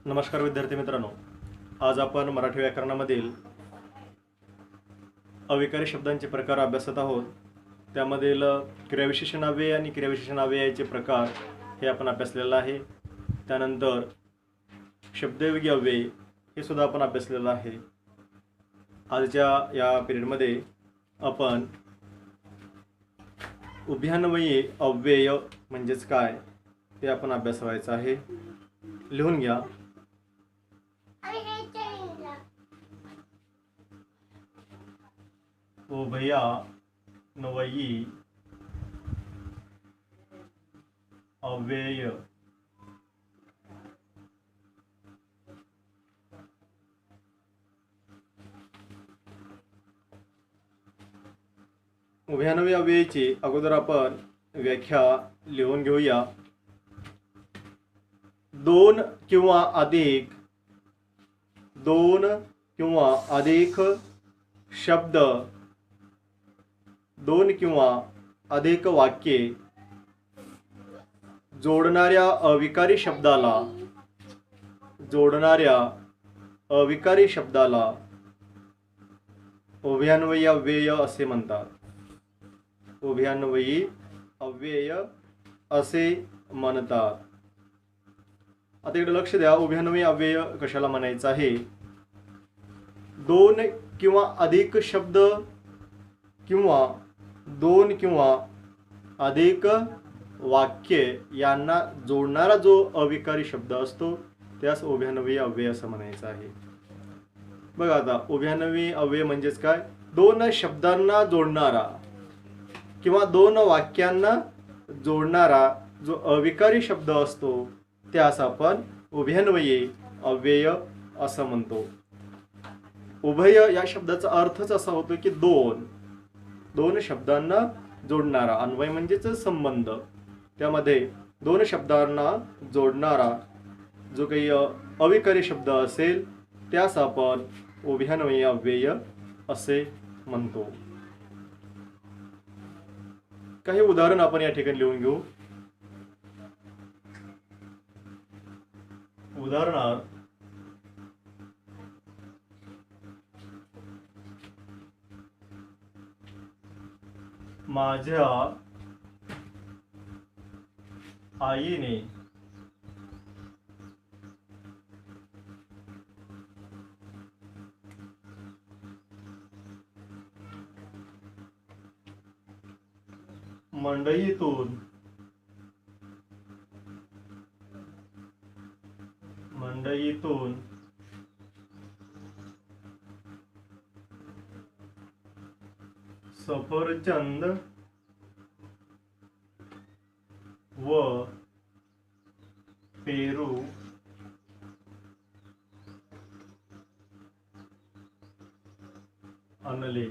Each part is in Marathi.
नमस्कार विद्यार्थी मित्रांनो, आज आपण मराठी व्याकरणामधील अविकारी शब्दांचे प्रकार अभ्यासत आहोत. त्यामधील क्रियाविशेषण अव्यय आणि क्रियाविशेषण अव्ययाचे प्रकार हे आपण अभ्यासलेलं आहे. त्यानंतर शब्दयोगी अव्यय हे सुद्धा आपण अभ्यासलेलं आहे. आजच्या या पिरियडमध्ये आपण उभयान्वयी अव्यय म्हणजेच काय ते आपण अभ्यासायचं आहे. लिहून घ्या. उभयान्वयी अव्यय उभयान्वयी अव्ययाची अगोदर आपण व्याख्या लिहून घेऊया. दोन किंवा अधिक शब्द, दोन किंवा अधिक वाक्ये जोडणाऱ्या अविकारी शब्दाला उभयान्वयी अव्यय असे म्हणतात. उभयान्वयी अव्यय असे म्हणतात. आता इकडे लक्ष द्या, उभयान्वयी अव्यय कशाला म्हणायचं आहे. दोन किंवा अधिक शब्द किंवा दोन किंवा अधिक वाक्य यांना जोडणारा जो अविकारी शब्द असतो त्यास उभयान्वयी अव्यय असं म्हणायचं आहे. बघा आता, उभयान्वयी अव्यय म्हणजेच काय, दोन शब्दांना जोडणारा किंवा दोन वाक्यांना जोडणारा जो अविकारी शब्द असतो त्यास आपण उभयान्वयी अव्यय असं म्हणतो. उभय या शब्दाचा अर्थच असा होतो की दोन शब्दांना जोडणारा. अन्वय म्हणजेच संबंध. त्यामध्ये दोन शब्दांना जोडणारा जो काही अविकारी शब्द असेल त्यास आपण उभयान्वयी अव्यय असे म्हणतो. काही उदाहरण आपण या ठिकाणी लिहून घेऊ. उदाहरणार्थ, माझ्या आईने मंडईतून सफरचंद व पेरू आणले.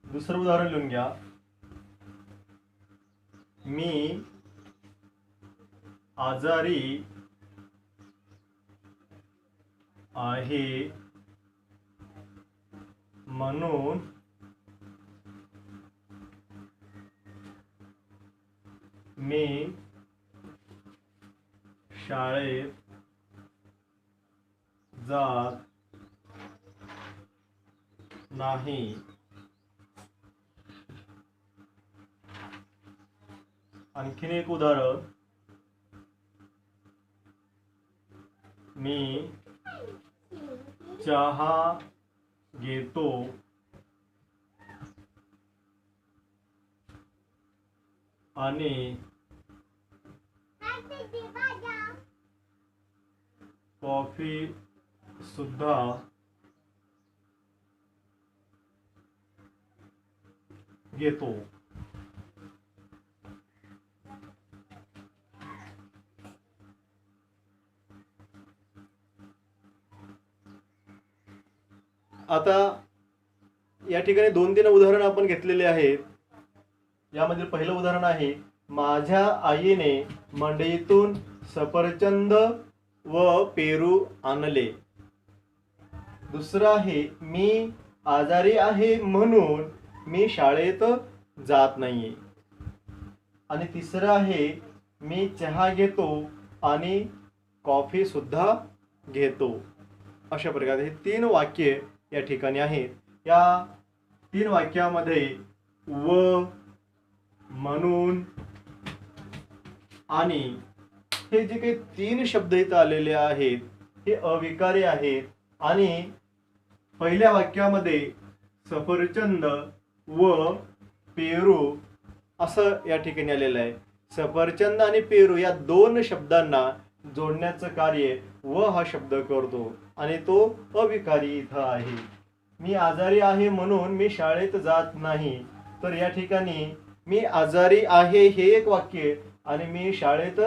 दुसरं उदाहरण लिहून घ्या. मी आजारी आहे म्हणून मी शाळेत जात नाही. आणखीन एक उदाहरण, मी चहा घेतो आणि कॉफी सुद्धा घेतो. आता या ठिकाणी 2-3 उदाहरण आपण घेतलेले आहेत. यामधील पहिलं उदाहरण आहे, माझ्या आईने मंडईतून सफरचंद व पेरू आणले. दुसरं आहे, मी आजारी आहे म्हणून मी शाळेत जात नाहीये. आणि तिसरं आहे मी चहा घेतो आणि कॉफी सुद्धा घेतो. अशा प्रकारे हे 3 वाक्ये या ठिकाणी आहेत. या 3 वाक्यामध्ये व, म्हणून आणि हे जे काही 3 शब्द इथं आलेले आहेत हे अविकारी आहेत. आणि पहिल्या वाक्यामध्ये सफरचंद व पेरू असं या ठिकाणी आलेलं आहे. सफरचंद आणि पेरू या 2 शब्दांना जोडण्याचं कार्य व हा शब्द करतो आणि तो अविकारी इथं आहे. मी आजारी आहे म्हणून मी शाळेत जात नाही. तर या ठिकाणी मी आजारी आहे हे एक वाक्य आणि मी शाळेत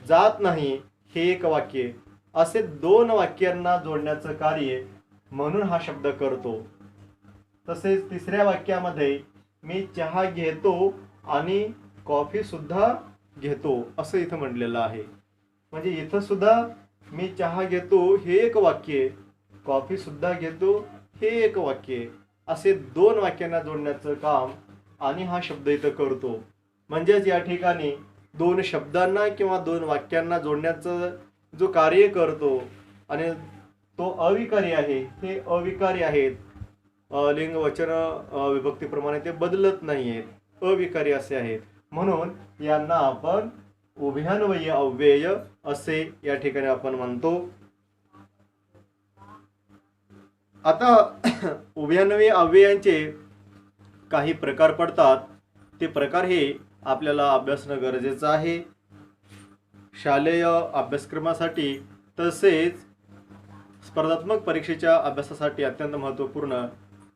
जात नाही हे एक वाक्य, असे 2 वाक्यांना जोडण्याचं कार्य म्हणून हा शब्द करतो. तसेच तिसऱ्या वाक्यामध्ये मी चहा घेतो आणि कॉफी सुद्धा घेतो असं इथं म्हटलेलं आहे. म्हणजे इथं सुद्धा मी चहा घेतो हे एक वाक्य, कॉफी सुद्धा घेतो हे एक वाक्य, असे 2 वाक्यांना जोडण्याचं काम आणि हा शब्द इथं करतो. म्हणजेच या ठिकाणी 2 शब्दांना किंवा 2 वाक्यांना जोडण्याचं जो कार्य करतो आणि तो अविकारी आहे, हे अविकारी आहेत. लिंग वचन विभक्तीप्रमाणे ते बदलत नाही आहेत, अविकारी असे आहेत. म्हणून यांना आपण उभयान्वयी अव्यय असे या ठिकाणी आपण म्हणतो. आता उभयान्वयी अव्ययांचे काही प्रकार पडतात. ते प्रकार हे आपल्याला अभ्यासणं गरजेचं आहे शालेय अभ्यासक्रमासाठी, तसेच स्पर्धात्मक परीक्षेच्या अभ्यासासाठी अत्यंत महत्त्वपूर्ण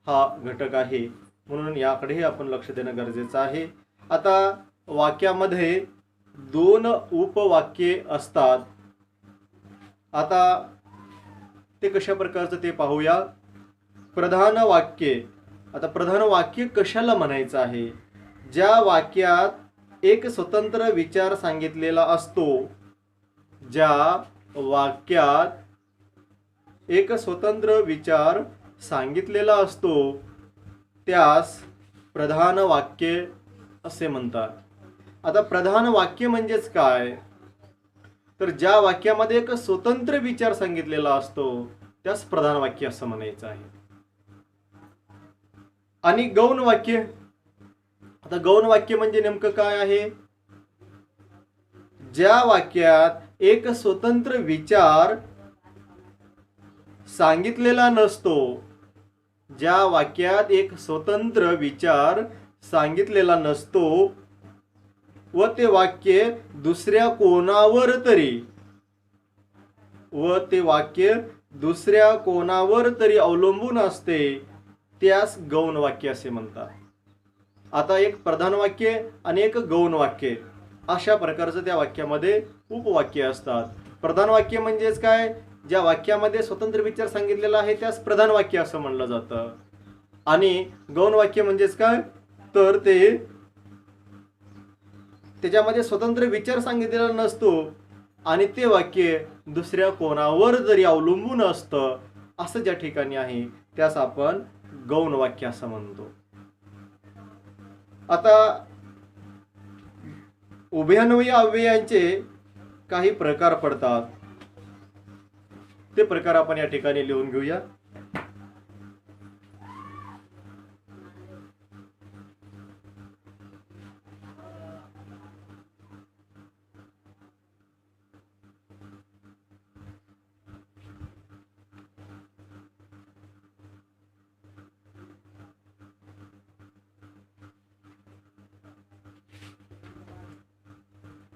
हा घटक आहे. म्हणून याकडेही आपण लक्ष देणं गरजेचं आहे. आता वाक्यामध्ये 2 उपवाक्ये असतात. आता ते कशा प्रकारचं ते पाहूया. प्रधान वाक्य. आता प्रधान वाक्य कशाला म्हणायचं आहे? ज्या वाक्यात एक स्वतंत्र विचार सांगितलेला असतो. ज्या वाक्यात एक स्वतंत्र विचार सांगितलेला असतो त्यास प्रधान वाक्य असे म्हणतात. आता प्रधान वाक्य म्हणजेच काय? तर ज्या वाक्यामध्ये एक स्वतंत्र विचार सांगितलेला असतो त्यास प्रधान वाक्य असं म्हणायचं आहे. आणि गौण वाक्य. आता गौण वाक्य म्हणजे नेमकं काय आहे? ज्या वाक्यात एक स्वतंत्र विचार सांगितलेला नसतो. ज्या वाक्यात एक स्वतंत्र विचार सांगितलेला नसतो व ते वाक्य दुसऱ्या कोणावर तरी अवलंबून असते त्यास गौण वाक्य असे म्हणतात. आता एक प्रधान वाक्य आणि एक गौण वाक्य अशा प्रकारचं त्या वाक्यामध्ये उपवाक्य असतात. प्रधान वाक्य म्हणजेच काय? ज्या वाक्यामध्ये स्वतंत्र विचार सांगितलेला आहे त्यास प्रधान वाक्य असं म्हणलं जातं. आणि गौण वाक्य म्हणजेच काय? तर ते त्याच्यामध्ये स्वतंत्र विचार सांगितलेला नसतो आणि ते वाक्य दुसऱ्या कोणावर जरी अवलंबून असतं असं ज्या ठिकाणी आहे त्यास आपण गौण वाक्य असं म्हणतो. आता उभयान्वयी अव्ययांचे काही प्रकार पडतात. ते प्रकार आपण या ठिकाणी लिहून घेऊया.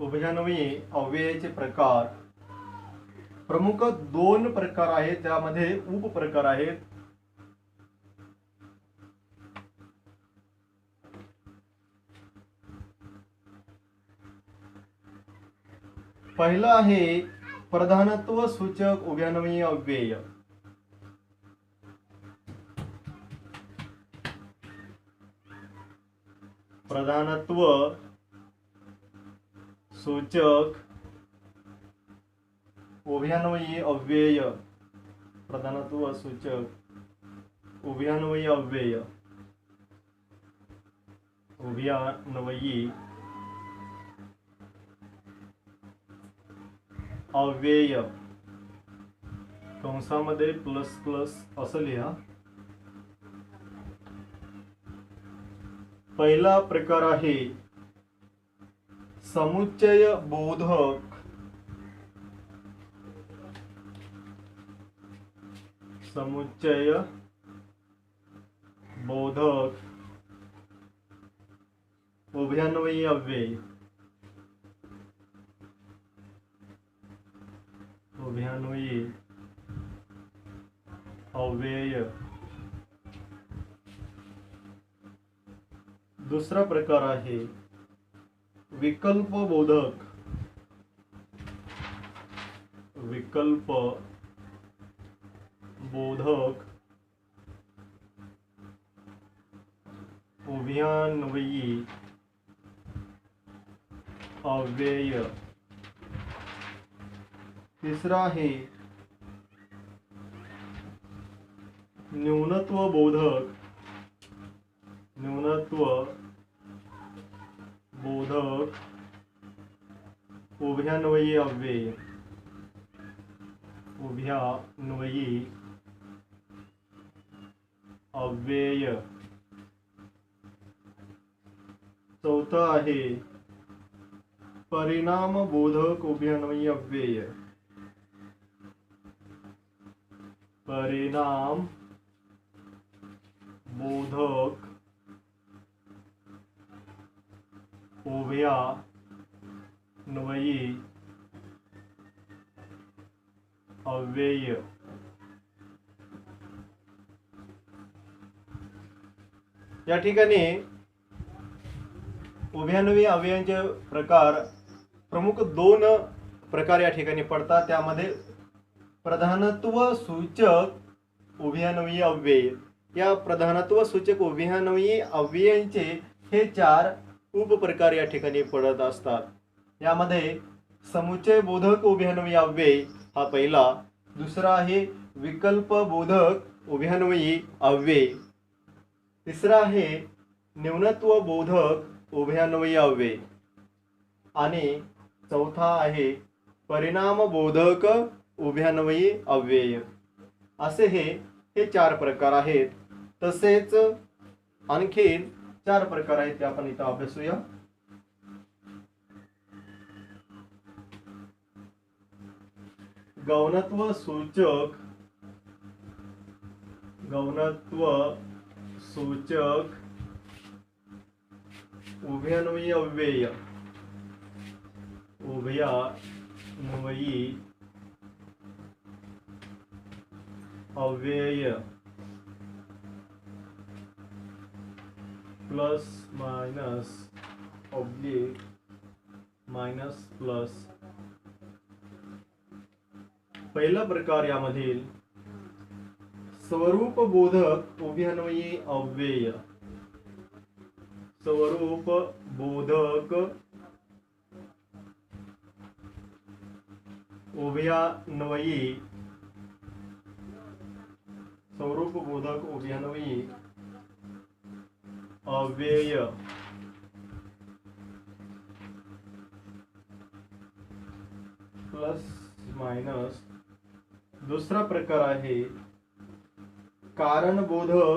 उभयान्वयी अव्ययाचे प्रकार प्रमुख 2 प्रकार आहेत. त्यामध्ये उपप्रकार आहेत. पहिलं आहे प्रधानत्व सूचक उभयान्वयी अव्यय. प्रधानत्व सूचक उभयान्वयी अव्यय. प्रधानत्व सूचक उभयान्वयी अव्यय. उभयान्वयी अव्यय कंसामध्ये प्लस प्लस असं लिहा. पहिला प्रकार आहे समुच्चय बोधक उभयान्वयी अव्यय. दुसरा प्रकार आहे विकल्प बोधक उभयान्वयी अव्यय. तिसरा आहे न्यूनत्व बोधक उभयान्वयी अव्यय. चौथा आहे परिणाम बोधक उभयान्वयी अव्यय. परिणाम बोधक उभयान्वयी अव्यय. या ठिकाणी उभयान्वयी अव्ययांचे प्रकार प्रमुख दोन प्रकार या ठिकाणी पडतात. त्यामध्ये प्रधानत्व सूचक उभयान्वयी अव्यय. या प्रधानत्व सूचक उभयान्वयी अव्ययांचे हे 4 उपप्रकार या ठिकाणी पडत असतात. यामध्ये समुच्चय बोधक उभयान्वयी अव्यय हा पहिला. दुसरा आहे विकल्प बोधक उभयान्वयी अव्यय. तिसरा आहे न्यूनत्व बोधक उभयान्वयी अव्यय. आणि चौथा आहे परिणाम बोधक उभयान्वयी अव्यय. असे हे 4 प्रकार आहेत. तसेच आणखीन 4 प्रकार आहेत ते आपण इथं अभ्यासूया. गौणत्व सूचक उभयान्वयी अव्यय. Plus minus oblique minus plus. पहिला प्रकार यामधील स्वरूप बोधक उभयान्वयी अव्यय. स्वरूप बोधक उभयान्वयी अव्यय. Plus minus. दुसरा प्रकार आहे कारण बोधक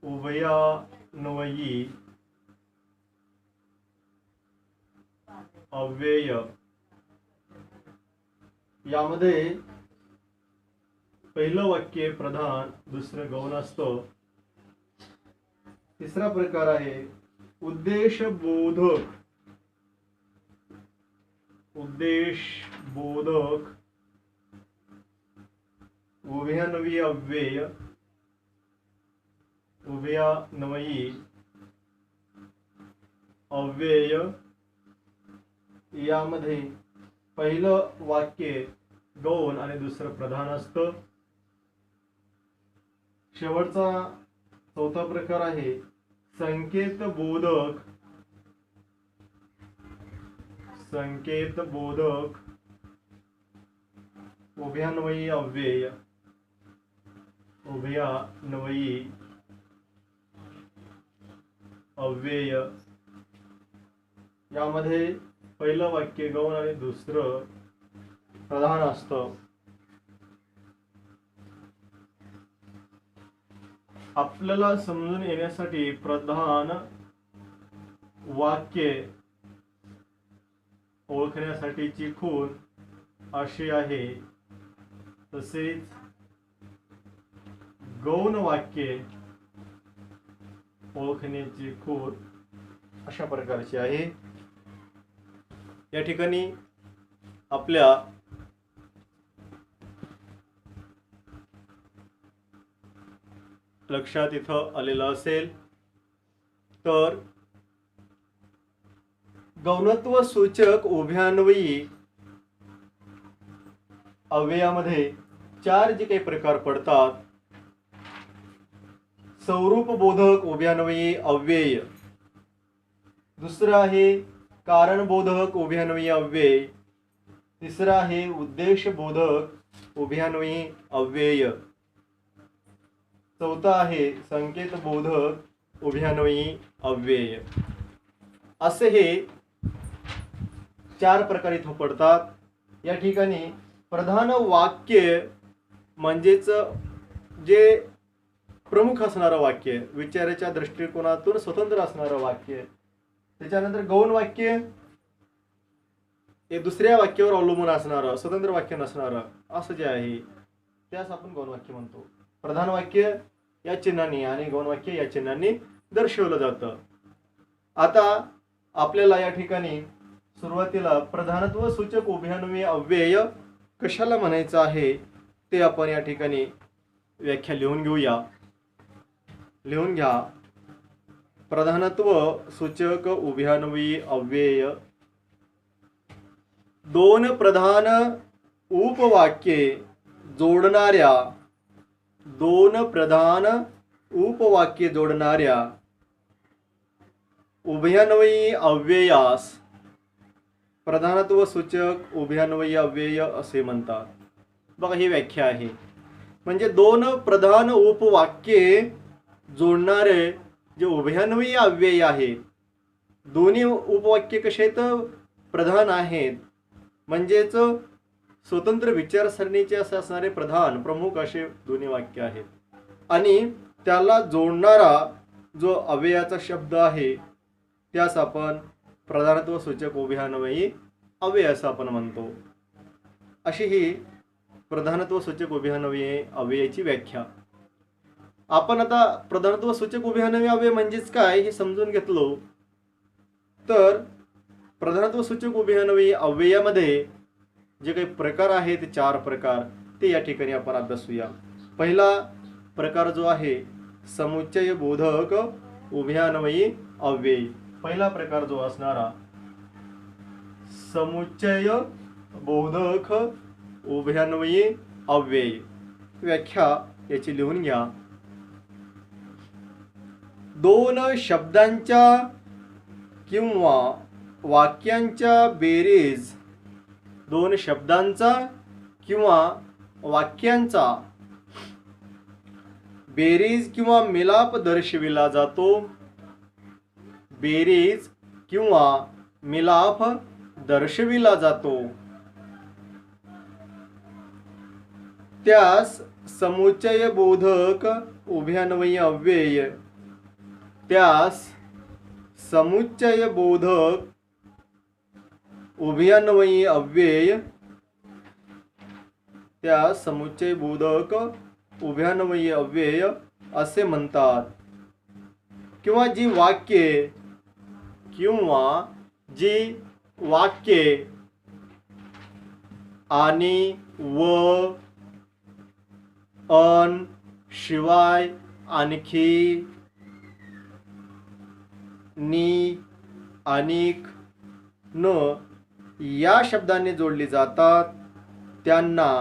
उभयान्वयी अव्यय. यामध्ये पहिलं वाक्य प्रधान, दुसरं गौण असतं. तिसरा प्रकार आहे उद्देश बोधक उभयान्वयी अव्यय. यामध्ये पहिलं वाक्य गौण आणि दुसरं प्रधान असतं. शेवटचा चौथा प्रकार आहे संकेत बोधक उभयान्वयी अव्यय, उभयान्वयी अव्यय यामध्ये पहिलं वाक्य गौण आणि दुसरं प्रधान असतं. आपल्याला समजून येण्यासाठी प्रधान वाक्य ओळखण्यासाठीची खूण अशी आहे. तसेच गौण वाक्य ओळखण्याची खूण अशा प्रकारची आहे. या ठिकाणी आपल्या लक्षात इथं आलेलं असेल तर गौणत्व सूचक उभयान्वयी अव्ययामध्ये चार जे काही प्रकार पडतात. स्वरूप बोधक उभयान्वयी अव्यय, दुसरं आहे कारण बोधक उभयान्वयी अव्यय, तिसरं आहे उद्देश बोधक उभयान्वयी अव्यय, चौथा आहे संकेत बोधक उभयान्वयी अव्यय. असे हे चार प्रकार इथं पडतात. या ठिकाणी प्रधान वाक्य म्हणजेच जे प्रमुख असणारं वाक्य, विचाराच्या दृष्टिकोनातून स्वतंत्र असणारं वाक्य. त्याच्यानंतर गौण वाक्य हे दुसऱ्या वाक्यावर अवलंबून असणारं, स्वतंत्र वाक्य नसणारं, असं जे आहे त्यास आपण गौण वाक्य म्हणतो. प्रधान वाक्य या चिन्हाने आणि गौण वाक्य या चिन्हाने दर्शवलं जातं. आता आपल्याला या ठिकाणी सुरुवातीला प्रधानत्व सूचक उभयान्वयी अव्यय कशाला म्हणायचं आहे ते आपण या ठिकाणी व्याख्या लिहून घेऊया. लिहून घ्या. प्रधानत्व सूचक उभयान्वयी अव्यय दोन प्रधान उपवाक्ये जोडणाऱ्या, दोन प्रधान उपवाक्ये जोडणाऱ्या उभयान्वयी अव्ययास प्रधानत्व सूचक उभयान्वयी अव्यय असे म्हणतात. बघा ही व्याख्या आहे. म्हणजे दोन प्रधान उपवाक्ये जोडणारे जे उभयान्वयी अव्यय आहेत, दोन्ही उपवाक्य कसे आहेत, प्रधान आहेत. म्हणजेच स्वतंत्र विचारसरणीचे असे असणारे प्रधान प्रमुख असे दोन्ही वाक्य आहेत. आणि त्याला जोडणारा जो अव्ययाचा शब्द आहे त्यास आपण प्रधानत्व सूचक उभयान्वयी अव्यय असं आपण म्हणतो. अशी ही प्रधानत्व सूचक उभयान्वयी अव्ययाची व्याख्या. आपण आता प्रधानत्व सूचक उभयान्वयी अव्यय म्हणजेच काय हे समजून घेतलो तर प्रधानत्व सूचक उभयान्वयी अव्ययामध्ये जे काही प्रकार आहेत ते चार प्रकार ते या ठिकाणी आपण अभ्यासूया. पहिला प्रकार जो आहे समुच्चय बोधक उभयान्वयी अव्यय. पहिला प्रकार जो असणारा समुच्चय बोधक उभयान्वयी अव्यय. व्याख्या याची लिहून घ्या. दोन शब्दांच्या किंवा वाक्यांच्या बेरीज, दोन शब्दांचा किंवा वाक्यांचा बेरीज किंवा मिलाप दर्शविला जातो. बेरीज किंवा मिलाप दर्शविला जातो. त्यास समुच्चय बोधक उभयान्वयी अव्यय, त्यास समुच्चय बोधक उभयान्वयी अव्यय, त्यास समुच्चय बोधक उभयान्वयी अव्यय असे म्हणतात. किंवा जी वाक्ये आणि व अन शिवाय आणखी नी अनिक न या शब्दांनी जोडली जातात त्यांना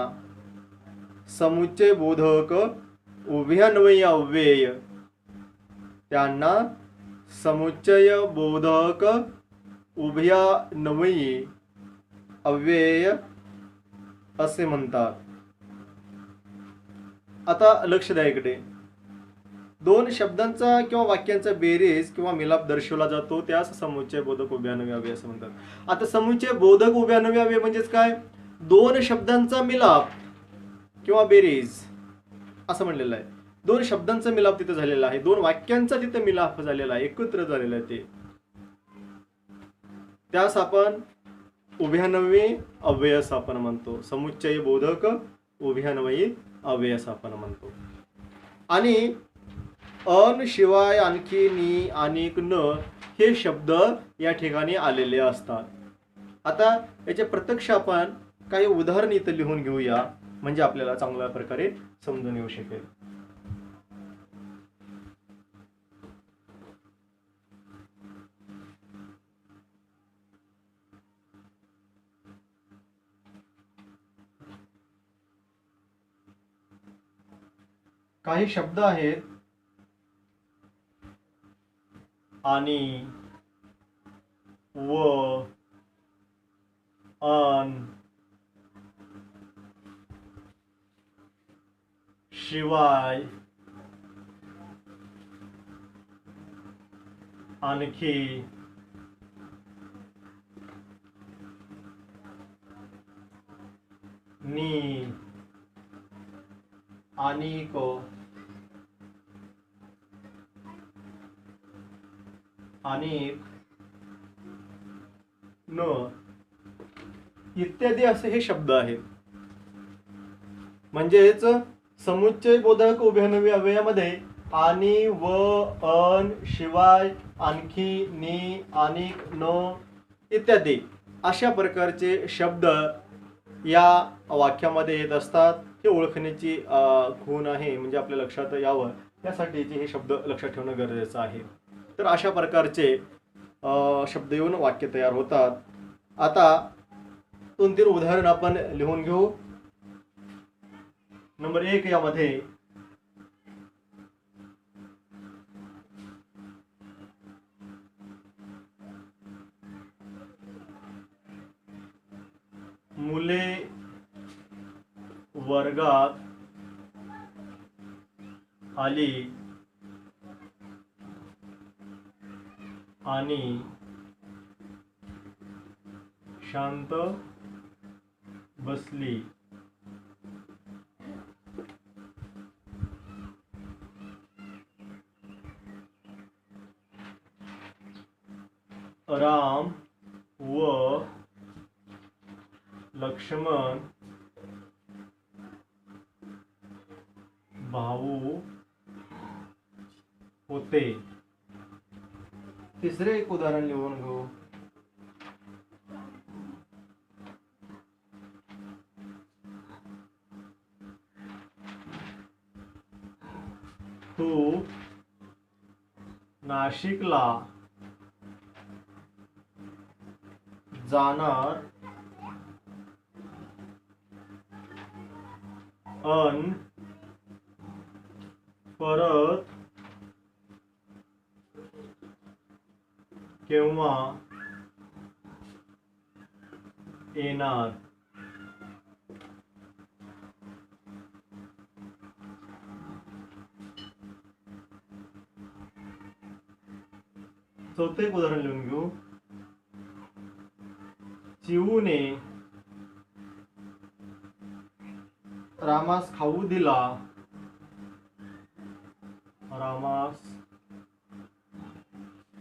समुच्चय बोधक उभयान्वयी अव्यय, त्यांना समुच्चय बोधक उभयान्वयी अव्यय असे म्हणतात. आता लक्ष द्या इकडे, दोन शब्दांचा किंवा वाक्यांचा बेरीज किंवा मिलाप दर्शवला जातो त्यास समुच्चय बोधक उभयान्वयावे असं म्हणतात. आता समुच्चय बोधक उभयान्वयावे म्हणजेच काय, दोन शब्दांचा मिलाप किंवा बेरीज असं म्हणलेलं आहे. दोन शब्दांचा मिलाप तिथे झालेला आहे, दोन वाक्यांचा तिथे मिलाप झालेला आहे, एकत्र झालेला आहे ते, त्यास आपण उभयान्वयी अव्यय असं आपण म्हणतो. समुच्चय बोधक उभयान्वयी अव्यय असं आपण म्हणतो. आणि अन शिवाय आणखी नी आणि न हे शब्द या ठिकाणी आलेले असतात. आता याचे प्रत्यक्ष आपण काही उदाहरण इथं लिहून घेऊया, म्हणजे आपल्याला चांगल्या प्रकारे समजून येऊ शकेल. काही शब्द आहेत आणि, व, अन, शिवाय, आणखी, नी, आणिक, आणिक, न इत्यादी असे हे शब्द आहेत. म्हणजेच समुच्चय बोधक उभयान्वयी अव्ययामध्ये आणि, व, अन, शिवाय, आणखी, नी, आणिक, न इत्यादी अशा प्रकारचे शब्द या वाक्यामध्ये येत असतात. हे ओळखण्याची खूण आहे, म्हणजे आपल्या लक्षात यावं यासाठी हे शब्द लक्षात ठेवणं गरजेचं आहे. तर अशा प्रकारचे शब्द येऊन वाक्य तयार होतात. आता 2-3 उदाहरण आपण लिहून घेऊ. नंबर 1 यामध्ये मुले वर्गात आली आणि शांत बसली. राम व लक्ष्मण भाऊ होते. तिसरे एक उदाहरण लिहून घेऊ. तू नाशिकला जाणार अन परत केव्हा येणार. चौथे एक उदाहरण लिहून घेऊ. चिवूने रामास खाऊ दिला. रामास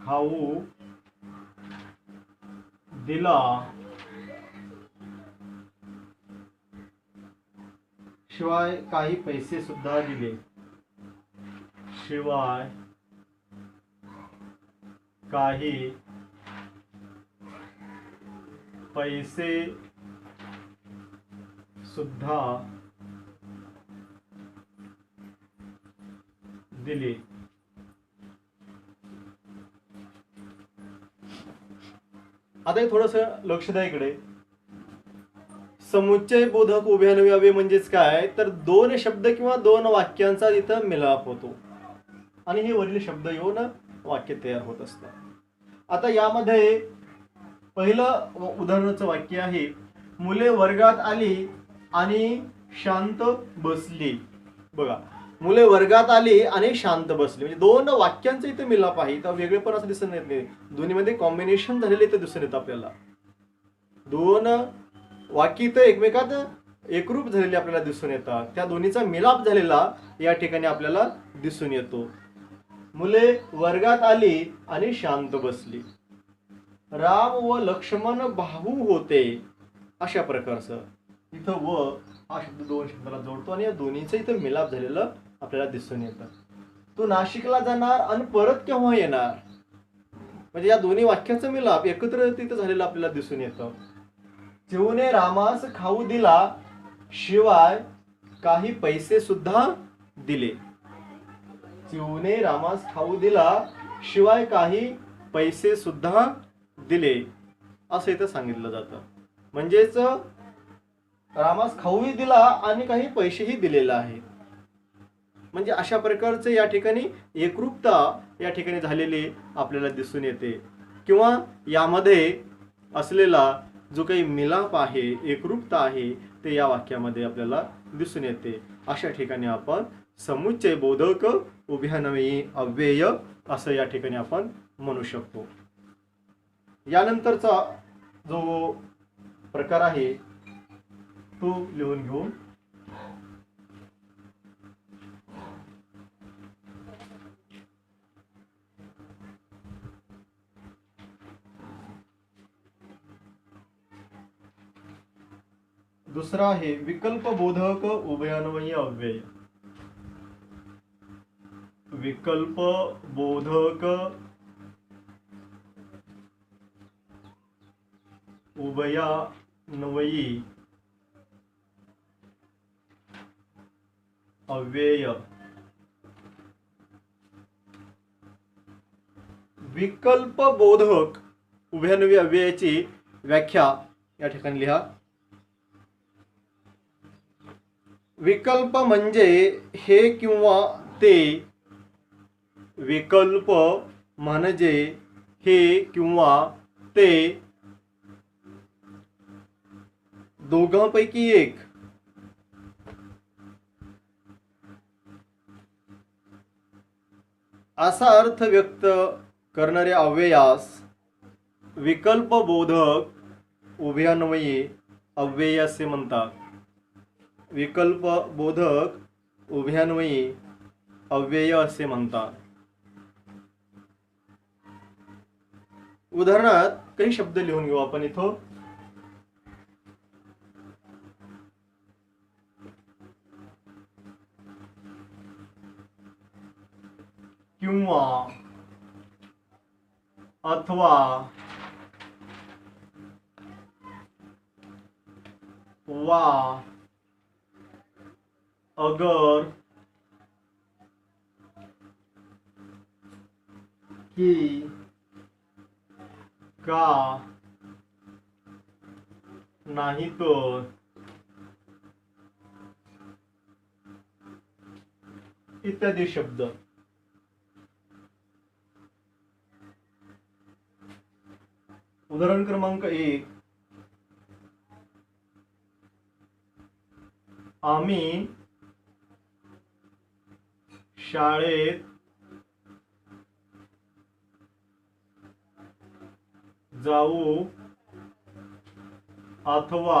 खाऊ दिला शिवाय काही पैसे सुद्धा दिले. शिवाय काही पैसे सुद्धा दिले. आता थोडस लक्ष द्या इकडे. समुच्चय बोधक उभयान्वयी अव्यय म्हणजेच काय, तर दोन शब्द किंवा दोन वाक्यांचा तिथं मिलाप होतो आणि हे वरील शब्द येऊन वाक्य तयार होत असतं. आता यामध्ये पहिलं उदाहरणाचं वाक्य आहे, मुले वर्गात आली आणि शांत बसली. बघा, मुले वर्गात आली आणि शांत बसली, म्हणजे दोन वाक्यांचं इथे मिलाप आहे. तर वेगळे पण असं दिसून येत नाही, दोन्हीमध्ये कॉम्बिनेशन झालेले इथे दिसून येतं आपल्याला. दोन वाक्य इथं एकमेकात एकरूप झालेले आपल्याला दिसून येतात. त्या दोन्हीचा मिलाप झालेला या ठिकाणी आपल्याला दिसून येतो. मुले वर्गात आली आणि शांत बसली. राम व लक्ष्मण भाऊ होते, अशा प्रकारचं इथं व हा शब्द दोन शब्दाला जोडतो आणि या दोन्हीचं इथं मिलाप झालेलं आपल्याला दिसून येतं. तो नाशिकला जाणार आणि परत केव्हा येणार, म्हणजे या दोन्ही वाक्याचं मिलाप एकत्र तिथं झालेलं आपल्याला दिसून येतं. चिवने रामास खाऊ दिला, शिवाय काही पैसे सुद्धा दिले. चिवने रामास खाऊ दिला, शिवाय काही पैसे सुद्धा दिले, असं इथं सांगितलं जातं. म्हणजेच रामास खाऊही दिला आणि काही पैसेही दिलेले आहे. म्हणजे अशा प्रकारचे या ठिकाणी एकरूपता या ठिकाणी झालेली आपल्याला दिसून येते. किंवा यामध्ये असलेला जो काही मिलाप आहे, एकरूपता आहे, ते या वाक्यामध्ये आपल्याला दिसून येते. अशा ठिकाणी आपण समुच्चय बोधक उभयान्वयी अव्यय असं या ठिकाणी आपण म्हणू शकतो. यानंतरचा जो प्रकार आहे तो लिहून घेऊ. दुसरा आहे विकल्प बोधक उभयान्वयी अव्यय. विकल्प बोधक उभयान्वयी अव्यय. विकल्प बोधक उभयान्वयी अव्ययाची व्याख्या या ठिकाणी लिहा. विकल्प म्हणजे हे किंवा ते. विकल्प म्हणजे हे किंवा ते, दोघांपैकी एक. असा अर्थ व्यक्त करणाऱ्या अव्ययास विकल्प बोधक उभयान्वयी अव्यय असे म्हणतात. विकल्प बोधक उभयान्वयी अव्यय असे म्हणतात. उदाहरणार्थ काही शब्द लिहून घेऊ आपण इथं. किंवा, अथवा, वा, अगर, की, का, नाही तर, इत्यादी शब्द. उदाहरण क्रमांक 1. आम्ही शाळेत जाऊ, अथवा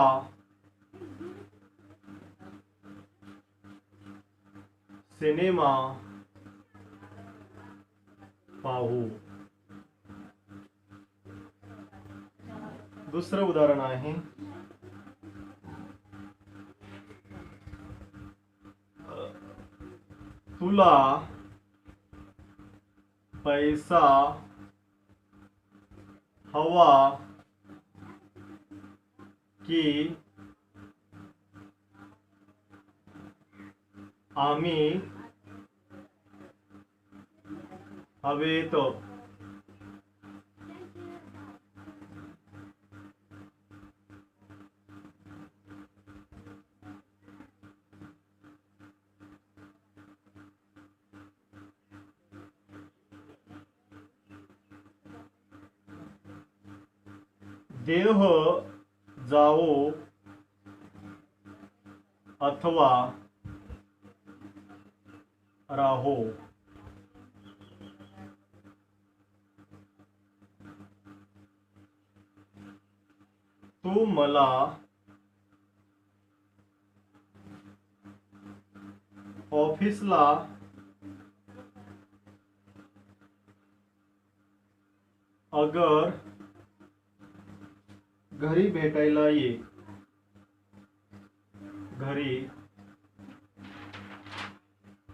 सिनेमा पाहू. दुसरं उदाहरण आहे तुला पैसा हवा की आम्ही हवेत. देह जाओ, अथवा राहो. तू मला ऑफिसला अगर घरी भेटायला ये. घरी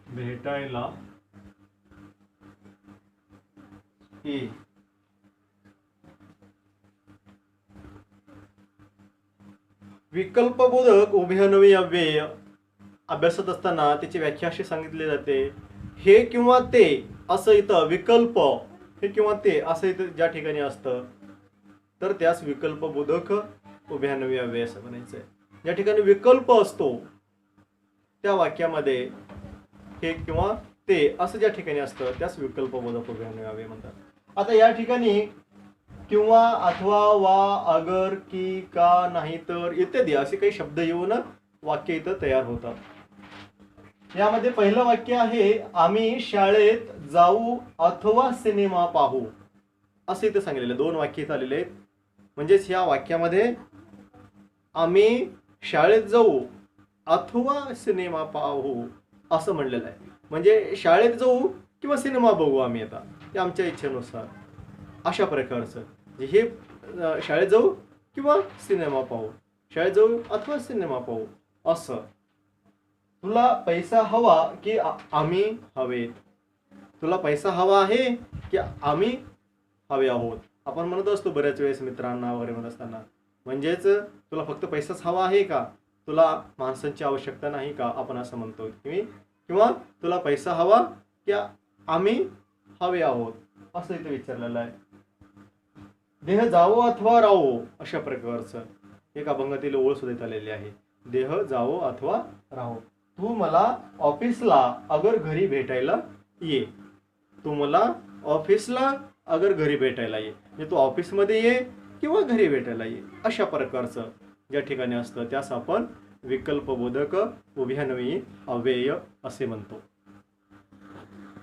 भेटायला ये. विकल्पबोधक उभयनवी अव्यय अभ्यासत असताना त्याची व्याख्या अशी सांगितली जाते. हे किंवा ते असं इथं विकल्प, हे किंवा ते असं इथं ज्या ठिकाणी असतं तर त्यास विकल्पबोधक उभयनवी अव्यय असं म्हणायचं आहे. ज्या ठिकाणी विकल्प असतो त्या वाक्यामध्ये हे किंवा ते असं ज्या ठिकाणी असतं त्यास विकल्पबोधक उभयनवी अव्यय म्हणतात. आता या ठिकाणी किंवा, अथवा, वा, अगर, की, का, नाही तर इत्यादी असे काही शब्द येऊन वाक्य इथं तयार होतात. यामध्ये पहिलं वाक्य आहे आम्ही शाळेत जाऊ अथवा सिनेमा पाहू असं इथं सांगितलेलं. दोन वाक्य इथं आलेले आहेत. म्हणजेच ह्या वाक्यामध्ये आम्ही शाळेत जाऊ अथवा सिनेमा पाहू असं म्हणलेलं आहे. म्हणजे शाळेत जाऊ किंवा सिनेमा बघू आम्ही आता ते आमच्या इच्छेनुसार अशा प्रकारचं. हे शाळेत जाऊ किंवा सिनेमा पाहू, शाळेत जाऊ अथवा सिनेमा पाहू असं. तुला पैसा हवा की आम्ही हवेत. तुला पैसा हवा आहे की आम्ही हवे आहोत आपण म्हणत असतो बऱ्याच वेळेस मित्रांना वगैरे म्हणत असताना. म्हणजेच तुला फक्त पैसाच हवा आहे का, तुला माणसांची आवश्यकता नाही का आपण असं म्हणतो. किंवा तुला पैसा हवा की आम्ही हवे आहोत असं इथे विचारलेलं आहे. देह जावो अथवा राहो अशा प्रकारचं एक अभंगातील ओळ सुद्धा आलेली आहे. देह जावो अथवा राहो. तू मला ऑफिसला अगर घरी भेटायला ये. तू मला ऑफिसला अगर घरी भेटायला ये. म्हणजे तू ऑफिसमध्ये ये किंवा घरी भेटायला ये अशा प्रकारचं ज्या ठिकाणी असतं त्यास आपण विकल्पबोधक उभयनवी अव्यय असे म्हणतो.